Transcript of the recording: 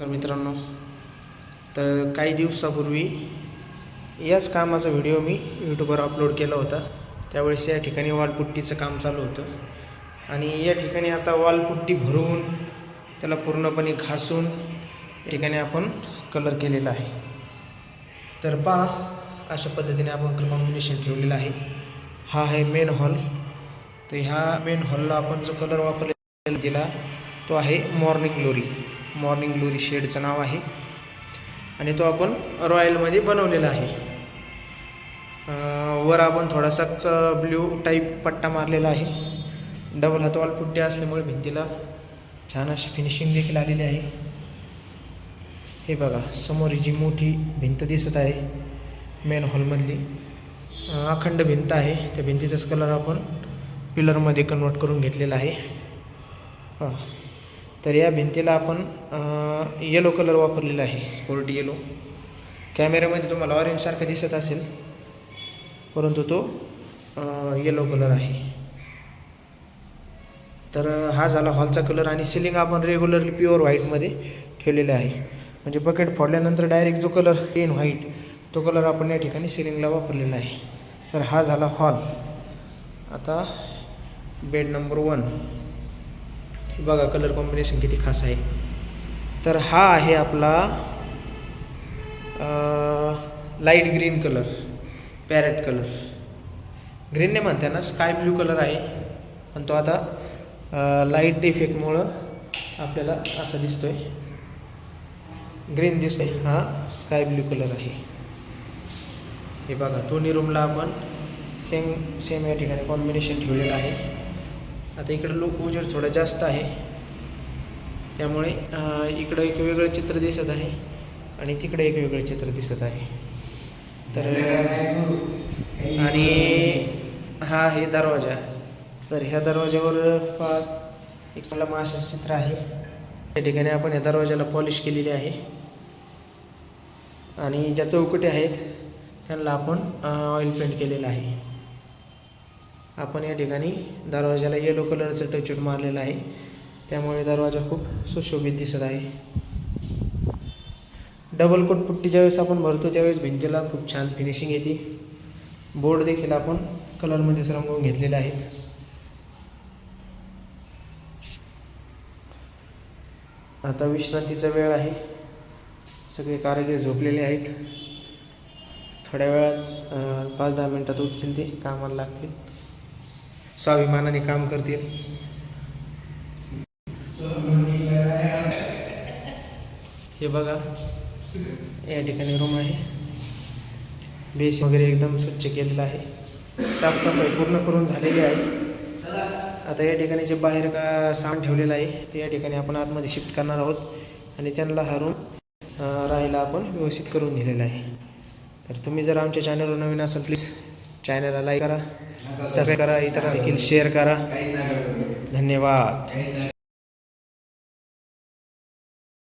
तर मित्रांनो, तर काही दिवसापूर्वी याच कामाचा व्हिडिओ मी यूट्यूबवर अपलोड केला होता. त्यावेळेस या ठिकाणी वॉलपुट्टीचं काम चालू होतं आणि या ठिकाणी आता वॉलपुट्टी भरून त्याला पूर्णपणे घासून या ठिकाणी आपण कलर केलेला आहे. तर पहा, अशा पद्धतीने आपण कॉम्बिनेशन ठेवलेलं आहे. हा आहे मेन हॉल. तर ह्या मेन हॉलला आपण जो कलर वापरलेला दिला तो आहे मॉर्निंग ग्लोरी शेडचं नाव आहे आणि तो आपण रॉयलमध्ये बनवलेला आहे. वर आपण थोडासा ब्ल्यू टाईप पट्टा मारलेला आहे. डबल हात वॉलपुट्टी असल्यामुळे भिंतीला छान अशी फिनिशिंग देखील आलेली आहे. हे बघा, समोर जी मोठी भिंत दिसत आहे मेन हॉलमधली अखंड भिंत आहे. त्या भिंतीचाच कलर आपण पिलरमध्ये कन्वर्ट करून घेतलेला आहे. तर या भिंतीला आपण येलो कलर वापरलेला आहे, स्पोर्टी येलो. कॅमेऱ्यामध्ये तुम्हाला ऑरेंजसारखा दिसत असेल, परंतु तो येलो कलर आहे. तर हा झाला हॉलचा कलर. आणि सिलिंग आपण रेग्युलरली प्युअर व्हाईटमध्ये ठेवलेला आहे. म्हणजे बकेट फोडल्यानंतर डायरेक्ट जो कलर येईन व्हाईट, तो कलर आपण या ठिकाणी सिलिंगला वापरलेला आहे. तर हा झाला हॉल. आता बेड नंबर 1. बघा कलर कॉम्बिनेशन किती खास आहे. तर हा आहे आपला light green colour, parrot colour. Green नाही म्हणते ना, स्काय ब्ल्यू कलर आहे, पण तो आता लाईट इफेक्टमुळं आपल्याला असा दिसतोय, ग्रीन दिसतोय. हा स्काय ब्ल्यू कलर आहे. हे बघा, दोन्ही रूमला आपण सेम या ठिकाणी कॉम्बिनेशन ठेवलेलं आहे. आता इकडं लोक उजेड थोडा जास्त आहे, त्यामुळे इकडं एक वेगळं चित्र दिसत आहे आणि तिकडे एक वेगळं चित्र दिसत आहे. तर आणि हा आहे दरवाजा. तर ह्या दरवाज्यावर एक चांगला माशाचं चित्र आहे. त्या ठिकाणी आपण या दरवाजाला पॉलिश केलेली आहे आणि ज्या चौकटी आहेत त्यांना आपण ऑइल पेंट केलेलं आहे. आपण या ठिकाणी दरवाजाला येलो कलरचं टचवूट मारलेलं आहे, त्यामुळे दरवाजा खूप सुशोभित दिसत आहे. डबल कोट पुट्टी ज्यावेळेस आपण भरतो त्यावेळेस भिंतीला खूप छान फिनिशिंग येते. बोर्ड देखील आपण कलरमध्येच रंगवून घेतलेले आहेत. आता विश्रांतीचा वेळ आहे. सगळे कारागीर झोपलेले आहेत. थोड्या वेळाच 5-10 मिनटात उठतील, ते कामाला लागतील, स्वाभिमानाने काम करतील. हे बघा, या ठिकाणी रूम आहे. बेस वगैरे एकदम स्वच्छ केलेला आहे. साफसफाई पूर्ण करून झालेली आहे. आता या ठिकाणी जे बाहेर सामान ठेवलेलं आहे ते या ठिकाणी आपण आतमध्ये शिफ्ट करणार आहोत आणि त्यांना हा रूम राहायला आपण व्यवस्थित करून दिलेला आहे. तर तुम्ही जर आमच्या चॅनलवर नवीन असाल, प्लीज चॅनलला लाईक करा, सबस्क्राईब करा, इतरांना देखील शेअर करा. धन्यवाद.